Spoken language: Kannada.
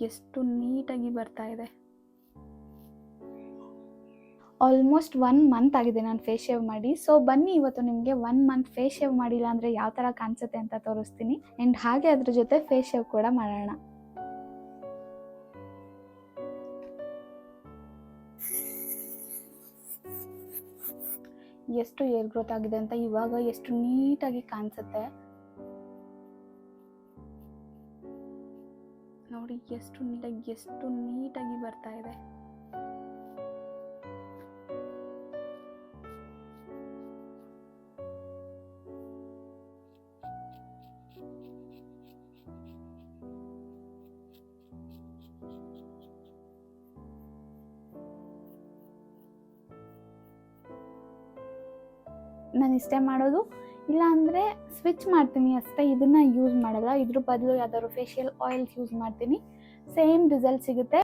ಎಷ್ಟು ನೀಟಾಗಿ ಬರ್ತಾ ಇದೆ. ಆಲ್ಮೋಸ್ಟ್ 1 ಮಂತ್ ಆಗಿದೆ ನಾನು ಫೇಸ್ ಶೇವ್ ಮಾಡಿ. ಸೊ ಬನ್ನಿ ಇವತ್ತು ನಿಮಗೆ 1 ಮಂತ್ ಫೇಸ್ ಶೇವ್ ಮಾಡಿಲ್ಲ ಅಂದರೆ ಯಾವ ಥರ ಕಾಣಿಸುತ್ತೆ ಅಂತ ತೋರಿಸ್ತೀನಿ. ಆ್ಯಂಡ್ ಹಾಗೆ ಅದ್ರ ಜೊತೆ ಫೇಸ್ ಶೇವ್ ಕೂಡ ಮಾಡೋಣ. ಎಷ್ಟು ಏರ್ ಗ್ರೋತ್ ಆಗಿದೆ ಅಂತ ಇವಾಗ ಎಷ್ಟು ನೀಟಾಗಿ ಕಾಣಿಸುತ್ತೆ ನೋಡಿ. ಎಷ್ಟು ನೀಟಾಗಿ ಬರ್ತಾ ಇದೆ. ನಾನು ಇಷ್ಟೇ ಮಾಡೋದು, ಇಲ್ಲ ಅಂದರೆ ಸ್ವಿಚ್ ಮಾಡ್ತೀನಿ ಅಷ್ಟೇ. ಇದನ್ನು ಯೂಸ್ ಮಾಡಲ್ಲ, ಇದ್ರ ಬದಲು ಯಾವ್ದಾದ್ರು ಫೇಶಿಯಲ್ ಆಯಿಲ್ಸ್ ಯೂಸ್ ಮಾಡ್ತೀನಿ. ಸೇಮ್ ರಿಸಲ್ಟ್ ಸಿಗುತ್ತೆ.